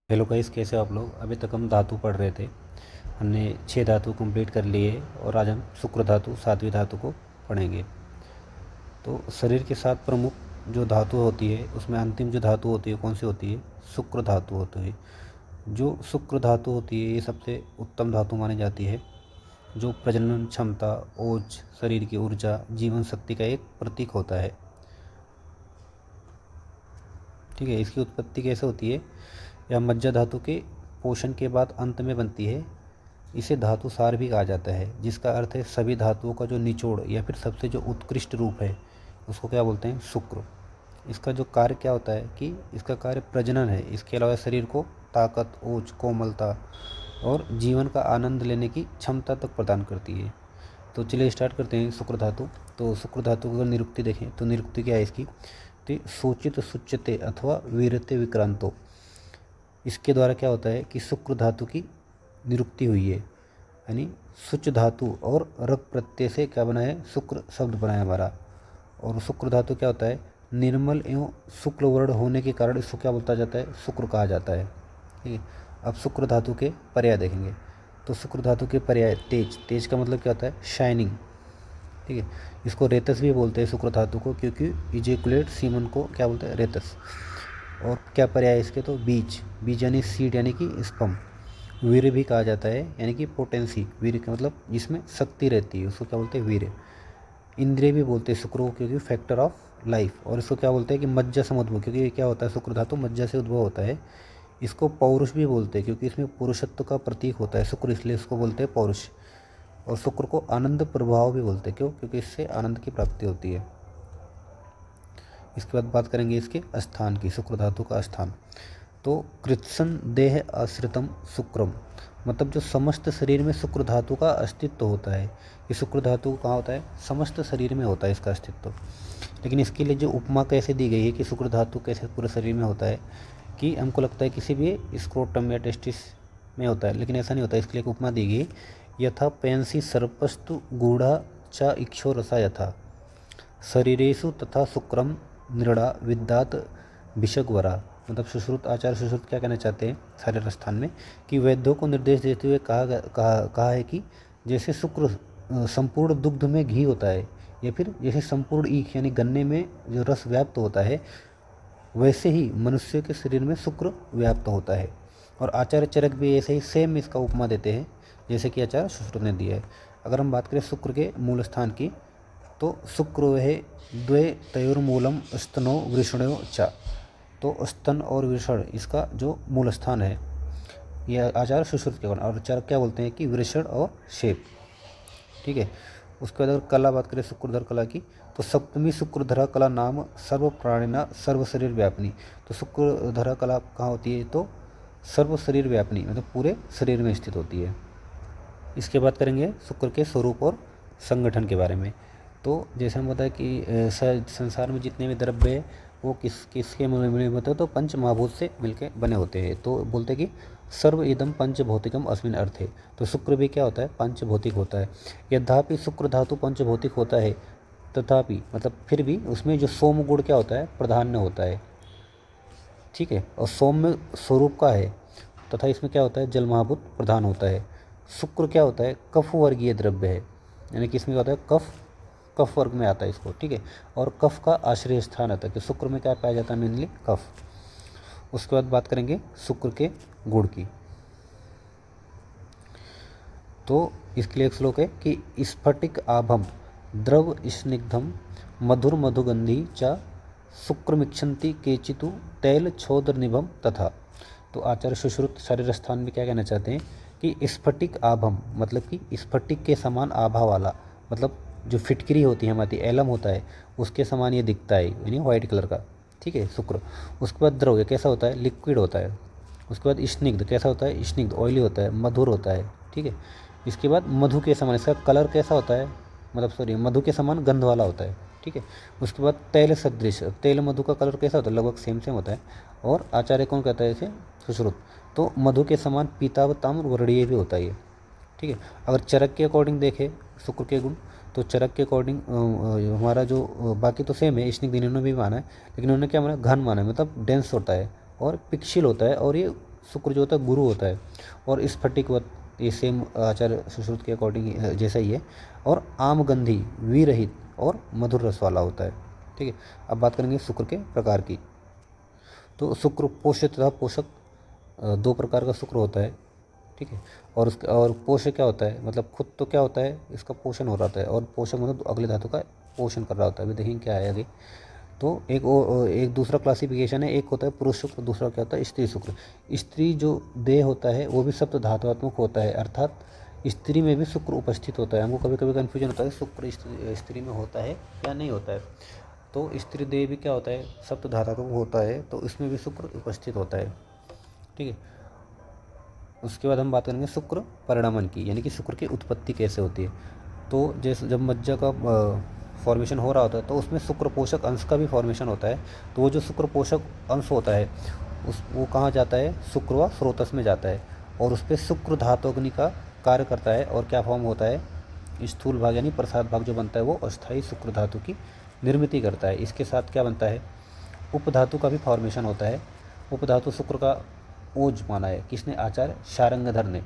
Hello guys, कैसे हो आप लोग। अभी तक हम धातु पढ़ रहे थे। हमने 6 धातु कंप्लीट कर लिए और आज हम शुक्र धातु 7वीं धातु को पढ़ेंगे। तो शरीर के 7 प्रमुख जो धातु होती है उसमें अंतिम जो धातु होती है कौन सी होती है? शुक्र धातु होती है। जो शुक्र धातु होती है ये सबसे उत्तम धातु मानी जाती है, जो प्रजनन क्षमता, ओज, शरीर की ऊर्जा, जीवन शक्ति का एक प्रतीक होता है। ठीक है, इसकी उत्पत्ति कैसे होती है? यह मज्जा धातु के पोषण के बाद अंत में बनती है। इसे धातु सार भी कहा जाता है, जिसका अर्थ है सभी धातुओं का जो निचोड़ या फिर सबसे जो उत्कृष्ट रूप है उसको क्या बोलते हैं? शुक्र। इसका जो कार्य क्या होता है कि इसका कार्य प्रजनन है। इसके अलावा शरीर को ताकत, ओज, कोमलता और जीवन का आनंद लेने की क्षमता तक प्रदान करती है। तो चलिए स्टार्ट करते हैं शुक्र धातु। तो शुक्र धातु की अगर निरुक्ति देखें तो निरुक्ति क्या है इसकी? तो सूचित सुच्यते अथवा वीरते विक्रांतो। इसके द्वारा क्या होता है कि शुक्र धातु की निरुक्ति हुई है, यानी शुच धातु और रक प्रत्यय से क्या बना है? शुक्र शब्द बना है हमारा। और शुक्र धातु क्या होता है? निर्मल एवं शुक्ल वर्ण होने के कारण इसको क्या बोलता जाता है? शुक्र कहा जाता है। ठीक है, अब शुक्र धातु के पर्याय देखेंगे। तो शुक्र धातु के पर्याय तेज। तेज का मतलब क्या होता है? शाइनिंग। ठीक है, इसको रेतस भी बोलते हैं शुक्र धातु को, क्योंकि इजेकुलेट सीमन को क्या बोलते हैं? रेतस। और क्या पर्याय है इसके? तो बीज। बीज यानी सीड यानी कि स्पम। वीर्य भी कहा जाता है, यानी कि पोटेंसी। वीर्य का मतलब जिसमें शक्ति रहती है उसको क्या बोलते हैं? वीर्य। इंद्रिय भी बोलते हैं शुक्र को, क्योंकि फैक्टर ऑफ लाइफ। और इसको क्या बोलते हैं कि मज्जा समुद्भव, क्योंकि ये क्या होता है? शुक्र धातु मज्जा से उद्भव होता है। इसको पौरुष भी बोलते हैं, क्योंकि इसमें पुरुषत्व का प्रतीक होता है शुक्र, इसलिए इसको बोलते हैं पौरुष। और शुक्र को आनंद प्रभाव भी बोलते हैं। क्यों? क्योंकि इससे आनंद की प्राप्ति होती है। इसके बाद बात करेंगे इसके स्थान की, शुक्र धातु का स्थान। तो कृत्सन देह आश्रितम शुक्रम, मतलब जो समस्त शरीर में शुक्र धातु का अस्तित्व होता है। ये शुक्र धातु कहाँ होता है? समस्त शरीर में होता है इसका अस्तित्व। लेकिन इसके लिए जो उपमा कैसे दी गई है कि शुक्र धातु कैसे पूरे शरीर में होता है, कि हमको लगता है किसी भी स्क्रोटम या टेस्टिस में होता है, लेकिन ऐसा नहीं होता। इसके लिए एक उपमा दी गई, यथा पेंसी सर्पस्तु गूढ़ा च इक्षो रसा यथा शरीरेषु तथा शुक्रम नृड़ा विद्यात भिषग्वरा। मतलब सुश्रुत, आचार्य सुश्रुत क्या कहना चाहते हैं शारीर स्थान में, कि वैद्यों को निर्देश देते हुए कहा है कि जैसे शुक्र संपूर्ण दुग्ध में घी होता है, या फिर जैसे संपूर्ण ईख यानी गन्ने में जो रस व्याप्त होता है, वैसे ही मनुष्य के शरीर में शुक्र व्याप्त होता है। और आचार्य चरक भी ऐसे ही सेम इसका उपमा देते हैं जैसे कि आचार्य सुश्रुत ने दिया है। अगर हम बात करें शुक्र के मूल स्थान की, तो शुक्र है द्वे तयोर्मूलम स्तनो वृषणो च। तो स्तन और वृषण इसका जो मूल स्थान है, यह आचार्य सुश्रुत के, और चरक क्या बोलते हैं कि वृषण और शेप। ठीक है, उसके बाद अगर कला बात करें शुक्रधर कला की, तो सप्तमी शुक्रधरा कला नाम सर्व प्राणिना सर्व शरीर व्यापनी। तो शुक्रधरा कला कहाँ होती है? तो सर्व शरीर व्यापनी, मतलब पूरे शरीर में स्थित होती है। इसके बाद करेंगे शुक्र के स्वरूप और संगठन के बारे में। तो जैसे हम बताएं कि संसार में जितने भी द्रव्य है वो किसके मिले होते हैं? तो पंच महाभूत से मिलके बने होते हैं। तो बोलते हैं कि सर्व इदम पंचभौतिकम अस्मिन अर्थे। तो शुक्र भी क्या होता है? पंचभौतिक होता है। यद्यपि शुक्र धातु पंचभौतिक होता है, तथापि मतलब फिर भी उसमें जो सोम गुण क्या होता है? प्राधान्य होता है। ठीक है, और सोम में स्वरूप का है, तथा इसमें क्या होता है? जल महाभूत प्रधान होता है। शुक्र क्या होता है? कफ वर्गीय द्रव्य है, यानी कि इसमें क्या होता है? कफ वर्ग में आता है इसको। ठीक है, और कफ का आश्रय स्थान आता है कि शुक्र में क्या पाया जाता है? मेनली कफ। उसके बाद बात करेंगे शुक्र के गुण की। तो इसके लिए एक श्लोक है कि स्फटिक आभम द्रव स्निग्धम मधुर मधुगंधी च शुक्रमिच्छन्ति केचितु तैल छोदर निभम तथा। तो आचार्य सुश्रुत शरीर स्थान में क्या कहना चाहते हैं कि स्फटिक आभम, मतलब कि स्फटिक के समान आभा वाला, मतलब जो फिटकरी होती है हमारी, एलम होता है, उसके समान ये दिखता है, यानी वाइट कलर का। ठीक है, शुक्र। उसके बाद द्रव कैसा होता है? लिक्विड होता है। उसके बाद स्निग्ध कैसा होता है? स्निग्ध ऑयली होता है, मधुर होता है। ठीक है, इसके बाद मधु के समान, इसका कलर कैसा होता है? मतलब सॉरी, मधु के समान गंध वाला होता है। ठीक है, उसके बाद तैल सदृश, तेल मधु का कलर कैसा होता है? लगभग सेम सेम होता है। और आचार्य कौन कहता है इसे? सुश्रुत। तो मधु के समान पीताव ताम्र वर्णीय भी होता है ये। ठीक है, अगर चरक के अकॉर्डिंग देखें शुक्र के गुण, तो चरक के अकॉर्डिंग हमारा जो बाकी तो सेम है, स्निग्ध इन्होंने भी माना है, लेकिन उन्होंने क्या माना? घन माना है, मतलब डेंस होता है और पिक्सिल होता है, और ये शुक्र जो होता है गुरु होता है, और स्फटिकवत, ये सेम आचार्य सुश्रुत के अकॉर्डिंग जैसा ही है, और आमगंधी, वीरहित और मधुर रस वाला होता है। ठीक है, अब बात करेंगे शुक्र के प्रकार की। तो शुक्र पोष्य तथा पोषक, दो प्रकार का शुक्र होता है। ठीक है, और पोष्य क्या होता है, मतलब खुद तो क्या होता है, इसका पोषण हो रहा होता है, और पोषक मतलब अगले धातु का पोषण कर रहा होता है। अभी देखेंगे क्या है आगे। तो एक दूसरा क्लासिफिकेशन है, एक होता है पुरुष शुक्र, दूसरा क्या होता है स्त्री शुक्र। स्त्री जो देह होता है वो भी सप्त धातुआत्मक होता है, अर्थात स्त्री में भी शुक्र उपस्थित होता है। हमको कभी कभी कन्फ्यूजन होता है शुक्र स्त्री में होता है या नहीं होता है। तो स्त्री देह भी क्या होता है, सप्त धातुआत्मक होता है, तो इसमें भी शुक्र उपस्थित होता है। ठीक है, उसके बाद हम बात करेंगे शुक्र परिणामन की, यानी कि शुक्र की उत्पत्ति कैसे होती है। तो जैसे जब मज्जा का फॉर्मेशन हो रहा होता है तो उसमें शुक्र पोषक अंश का भी फॉर्मेशन होता है। तो वो जो शुक्र पोषक अंश होता है वो कहाँ जाता है, शुक्र व स्रोतस में जाता है, और उस पर शुक्र धातुअग्नि का कार्य करता है। और क्या फॉर्म होता है, स्थूल भाग यानी प्रसाद भाग जो बनता है वो अस्थायी शुक्र धातु की निर्मिति करता है। इसके साथ क्या बनता है, उपधातु का भी फॉर्मेशन होता है। उपधातु शुक्र का ओज माना है किसने, आचार्य शारंगधर ने।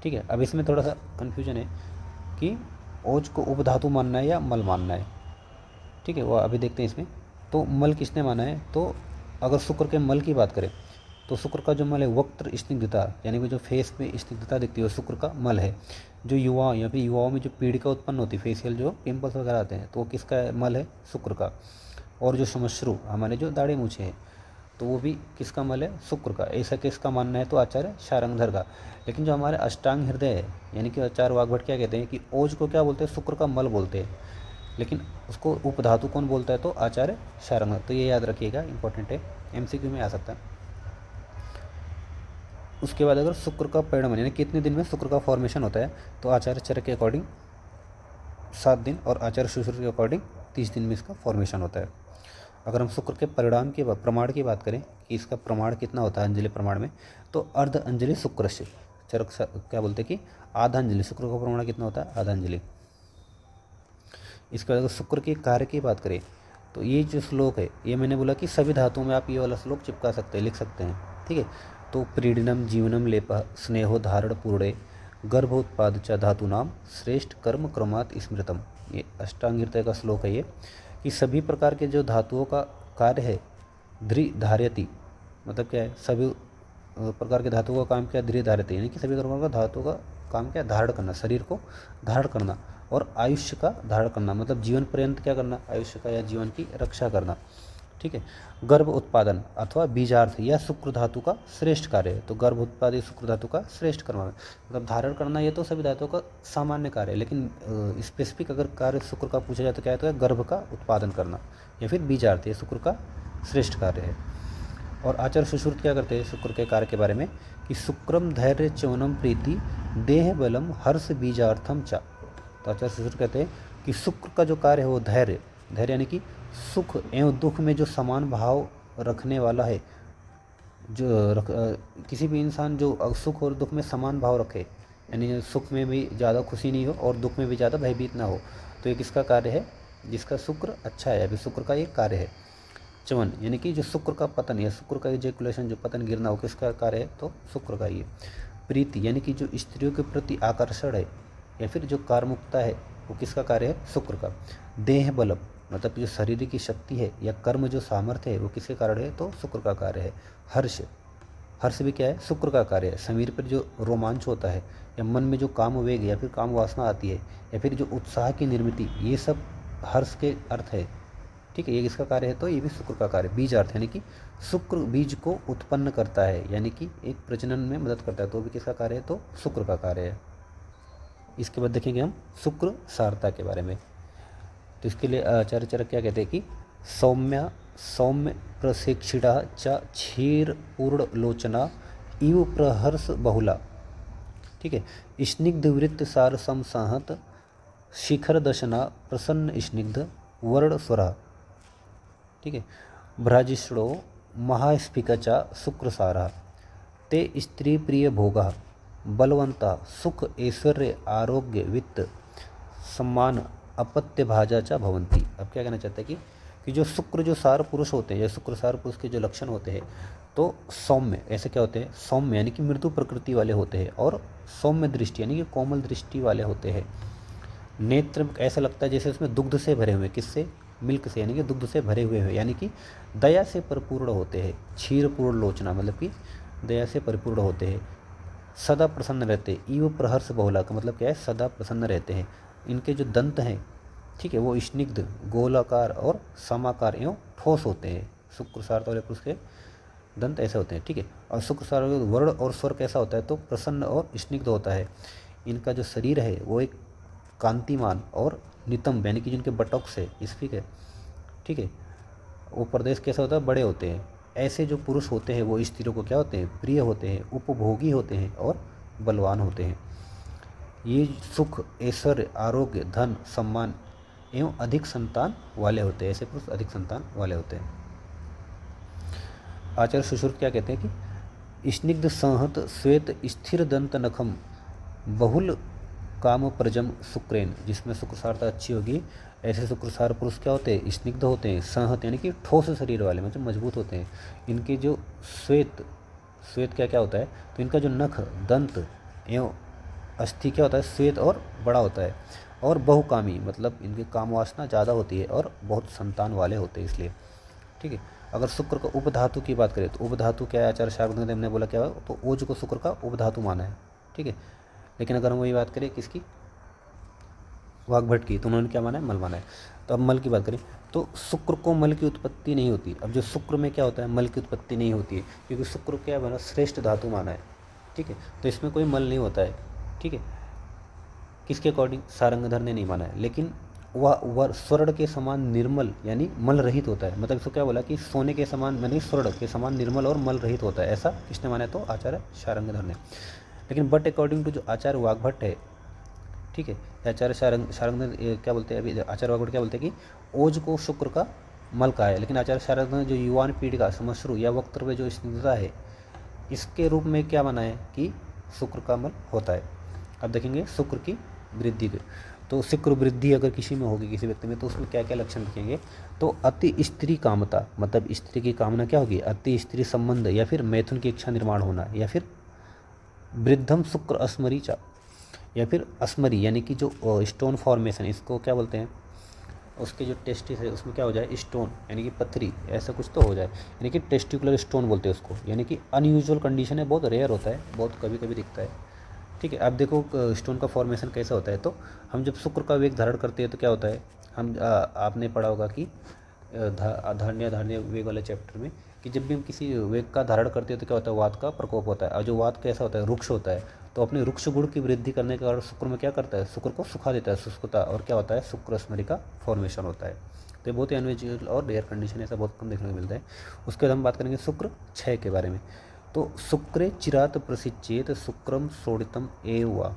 ठीक है, अब इसमें थोड़ा सा कन्फ्यूजन है कि ओज को उपधातु मानना है या मल मानना है। ठीक है, वो अभी देखते हैं इसमें। तो मल किसने माना है, तो अगर शुक्र के मल की बात करें तो शुक्र का जो मल है वक्त्र स्निग्धता, यानी कि जो फेस में स्निग्धता दिखती है वो शुक्र का मल है। जो युवा या फिर युवाओं में जो पीड़िका उत्पन्न होती है, फेशियल जो पिंपल्स वगैरह आते हैं, तो वो किसका मल है, शुक्र का। और जो श्मश्रु हमारे जो दाढ़ी मूछे हैं तो वो भी किसका मल है, शुक्र का। ऐसा किसका मानना है, तो आचार्य शारंगधर का। लेकिन जो हमारे अष्टांग हृदय है, यानी कि आचार्य वाग्भट क्या कहते हैं कि ओज को क्या बोलते हैं, शुक्र का मल बोलते हैं, लेकिन उसको उपधातु कौन बोलता है, तो आचार्य शारंगधर। तो ये याद रखिएगा, इंपॉर्टेंट है, MCQ में आ सकता है। उसके बाद अगर शुक्र का परिणाम यानी कितने दिन में शुक्र का फॉर्मेशन होता है, तो आचार्य चरक के अकॉर्डिंग 7 दिन और आचार्य सुश्रुत के अकॉर्डिंग 30 दिन में इसका फॉर्मेशन होता है। अगर हम शुक्र के परिणाम के प्रमाण की बात करें कि इसका प्रमाण कितना होता है अंजलि प्रमाण में, तो अर्ध अंजलि शुक्र से चरक क्या बोलते हैं कि आधा अंजलि, शुक्र का प्रमाण कितना होता है, आधा अंजलि। इसके बाद अगर शुक्र के कार्य की बात करें तो ये जो श्लोक है, ये मैंने बोला कि सभी धातुओं में आप ये वाला श्लोक चिपका सकते हैं, लिख सकते हैं। ठीक है, तो प्रीडनम जीवनम लेप स्नेहो धारण पूर्णे गर्भोत्पाद च धातु नाम श्रेष्ठ कर्म क्रमात् स्मृतम। ये अष्टांग हृदय का श्लोक है ये, कि सभी प्रकार के जो धातुओं का कार्य है ध्रि धार्यति, मतलब क्या है, सभी प्रकार के धातुओं का काम क्या, ध्रि धार्यति, यानी कि सभी प्रकार का धातुओं का काम क्या, धारण करना, शरीर को धारण करना, और आयुष्य का धारण करना, मतलब जीवन पर्यंत क्या करना, आयुष्य का या जीवन की रक्षा करना। ठीक है, गर्भ उत्पादन अथवा बीजार्थ या शुक्र धातु का श्रेष्ठ कार्य है। तो गर्भ उत्पादित शुक्र धातु का श्रेष्ठ कर्म है, मतलब धारण करना ये तो सभी धातुओं का सामान्य कार्य है, लेकिन स्पेसिफिक अगर कार्य शुक्र का पूछा जाए तो क्या है, तो गर्भ का उत्पादन करना या फिर बीजार्थ, ये शुक्र का श्रेष्ठ कार्य है। और आचार्य सुश्रुत क्या करते हैं शुक्र के कार्य के बारे में, कि शुक्रम धैर्य च्यवनम प्रीति देह बलम हर्ष बीजार्थम चा। तो आचार्य सुश्रुत कहते हैं कि शुक्र का जो कार्य है वो धैर्य, धैर्य यानी कि सुख एवं दुख में जो समान भाव रखने वाला है, किसी भी इंसान जो सुख और दुख में समान भाव रखे, यानी सुख में भी ज़्यादा खुशी नहीं हो और दुख में भी ज़्यादा भयभीत ना हो, तो ये किसका कार्य है, जिसका शुक्र अच्छा है, अभी शुक्र का ये कार्य है। च्यवन यानी कि जो शुक्र का पतन या शुक्र का इजैकुलेशन जो पतन गिरना हो किसका कार्य है, तो शुक्र का ये। प्रीति यानी कि जो स्त्रियों के प्रति आकर्षण है या फिर जो कार्मुकता है वो किसका कार्य है, शुक्र का। देह बलम मतलब जो शरीर की शक्ति है या कर्म जो सामर्थ्य है वो किसके कारण है, तो शुक्र का कार्य है। हर्ष, हर्ष भी क्या है, शुक्र का कार्य है। शरीर पर जो रोमांच होता है या मन में जो काम वेग या फिर काम वासना आती है या फिर जो उत्साह की निर्मिति, ये सब हर्ष के अर्थ है। ठीक है, ये किसका कार्य है, तो ये भी शुक्र का कार्य। बीज अर्थ यानी कि शुक्र बीज को उत्पन्न करता है, यानी कि एक प्रजनन में मदद करता है, तो भी किसका कार्य है, तो शुक्र का कार्य है। इसके बाद देखेंगे हम शुक्र सारता के बारे में। तो इसके लिए आचार्य चरक क्या कहते हैं कि सौम्य प्रशिक्षिता च क्षीर पूर्ण लोचना इव प्रहर्ष बहुला। ठीक है, स्निग्ध वृत्त सार समसहत शिखर दशना प्रसन्न स्निग्ध वर्ण स्वरा। ठीक है, भ्राजिष्णो महास्फिकचा शुक्रसारा ते स्त्री प्रिय भोगा बलवंता सुख ऐश्वर्य आरोग्य वित्त सम्मान अपत्य भाजाचा भवंती। अब क्या कहना चाहते हैं कि जो शुक्र जो सार पुरुष होते हैं या शुक्र सार पुरुष के जो लक्षण होते हैं तो सौम्य, ऐसे क्या होते हैं, सौम्य यानी कि मृदु प्रकृति वाले होते हैं, और सौम्य दृष्टि यानी कि कोमल दृष्टि वाले होते हैं। नेत्र ऐसा लगता है जैसे उसमें दुग्ध से भरे हुए, किससे, मिल्क से, यानी कि दुग्ध से भरे हुए हैं, यानी कि दया से परिपूर्ण होते हैं। क्षीरपूर्ण लोचना मतलब कि दया से परिपूर्ण होते हैं। सदा प्रसन्न रहते हैं। ईव प्रहर्ष बहुला का मतलब क्या है, सदा प्रसन्न रहते हैं। इनके जो दंत हैं, ठीक है, वो स्निग्ध, गोलाकार और समाकार एवं ठोस होते हैं। शुक्र सार्थ वाले पुरुष के दंत ऐसे होते हैं, ठीक है। और शुक्र सार्थ वर्ण और स्वर कैसा होता है, तो प्रसन्न और स्निग्ध होता है। इनका जो शरीर है वो एक कांतिमान और नितंब यानी कि जिनके बटॉक्स है, स्फीक है, ठीक है, वो प्रदेश कैसा होता है, बड़े होते हैं। ऐसे जो पुरुष होते हैं वो स्त्रियों को क्या होते हैं, प्रिय होते हैं, उपभोगी होते हैं और बलवान होते हैं। ये सुख, ऐश्वर्य, आरोग्य, धन, सम्मान एवं अधिक संतान वाले होते हैं। ऐसे पुरुष अधिक संतान वाले होते हैं। आचार्य सुश्रुत क्या कहते हैं कि स्निग्ध संहत श्वेत स्थिर दंत नखम बहुल काम प्रजम शुक्रेन, जिसमें शुक्रसारता अच्छी होगी। ऐसे शुक्रसार पुरुष क्या होते हैं, स्निग्ध होते हैं, संहत यानी कि ठोस शरीर वाले, मतलब मजबूत होते हैं। इनके जो श्वेत, श्वेत क्या क्या होता है, तो इनका जो नख, दंत एवं अस्थि क्या होता है, श्वेत और बड़ा होता है। और बहुकामी मतलब इनकी काम वासना ज़्यादा होती है, और बहुत संतान वाले होते हैं इसलिए, ठीक है। अगर शुक्र का उपधातु की बात करें तो उपधातु क्या है, आचार्य शार्ंगदेव ने बोला क्या है, तो ओज को शुक्र का उपधातु माना है, ठीक है। लेकिन अगर हम वही बात करें किसकी, वाग्भट की, तो उन्होंने क्या माना है, मल माना है। तो अब मल की बात करें तो शुक्र को मल की उत्पत्ति नहीं होती। अब जो शुक्र में क्या होता है, मल की उत्पत्ति नहीं होती है, क्योंकि शुक्र क्या बना, श्रेष्ठ धातु माना है, ठीक है। तो इसमें कोई मल नहीं होता है, ठीक है। किसके अकॉर्डिंग, सारंगधर ने नहीं माना है। लेकिन वह स्वर्ण के समान निर्मल यानी मल रहित होता है। मतलब इसको क्या बोला कि सोने के समान यानी स्वर्ण के समान निर्मल और मल रहित होता है, ऐसा किसने माना है, तो आचार्य शारंगधर ने। लेकिन बट अकॉर्डिंग टू जो आचार्य वाग्भट है, ठीक है, आचार्य शारंगधर क्या बोलते हैं, अभी आचार्य वाग्भट क्या बोलते हैं कि ओज को शुक्र का मल का है। लेकिन आचार्य शारंगधर ने जो युवान पीढ़ी का समश्रु या वक्तव्य जो स्निग्धता है, इसके रूप में क्या माना है कि शुक्र का मल होता है। अब देखेंगे शुक्र की वृद्धि के, तो शुक्र वृद्धि अगर किसी में होगी, किसी व्यक्ति में, तो उसमें क्या क्या लक्षण दिखेंगे, तो अति स्त्री कामता, मतलब स्त्री की कामना क्या होगी, अति स्त्री संबंध या फिर मैथुन की इच्छा निर्माण होना, या फिर वृद्धम शुक्र अस्मरीचा, या फिर अस्मरी यानी कि जो स्टोन फॉर्मेशन, इसको क्या बोलते हैं, उसके जो टेस्टिस है उसमें क्या हो जाए, स्टोन यानी कि पथरी, ऐसा कुछ तो हो जाए, यानी कि टेस्टिकुलर स्टोन बोलते हैं उसको, यानी कि अनयूजुअल कंडीशन है, बहुत रेयर होता है, बहुत कभी कभी दिखता है, ठीक है। अब देखो स्टोन का फॉर्मेशन कैसा होता है, तो हम जब शुक्र का वेग धारण करते हैं तो क्या होता है, हम आपने पढ़ा होगा कि धारण्य वेग वाले चैप्टर में, कि जब भी हम किसी वेग का धारण करते हैं तो क्या होता है, वात का प्रकोप होता है। और जो वात कैसा होता है, रुक्ष होता है, तो अपने रुक्ष गुण की वृद्धि करने के कारण शुक्र में क्या करता है, शुक्र को सुखा देता है, शुष्कता, और क्या होता है, शुक्र स्मरी का फॉर्मेशन होता है। तो ये बहुत ही अनयूजुअल और रेयर कंडीशन, ऐसा बहुत कम देखने को मिलता है। उसके बाद हम बात करेंगे शुक्र क्षय के बारे में। तो शुक्रे चिरात प्रसिचेत शुक्रम सोडितम एवा,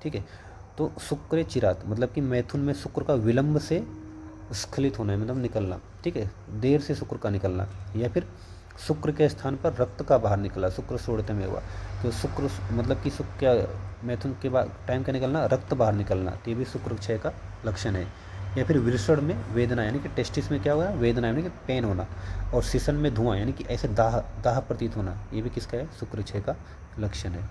ठीक है। तो शुक्रे चिरात मतलब कि मैथुन में शुक्र का विलंब से स्खलित होना है, मतलब निकलना, ठीक है, देर से शुक्र का निकलना, या फिर शुक्र के स्थान पर रक्त का बाहर निकला, शुक्र सोडितम एवा। तो शुक्र मतलब कि शुक्र क्या, मैथुन के बाद टाइम का निकलना, रक्त बाहर निकलना, तो ये भी शुक्र क्षय का लक्षण है। या फिर वृषण में वेदना यानी कि टेस्टिस में क्या होगा, वेदना यानी कि पेन होना, और शीशन में धुआं यानी कि ऐसे दाह प्रतीत होना, ये भी किसका है, शुक्र क्षय का लक्षण है।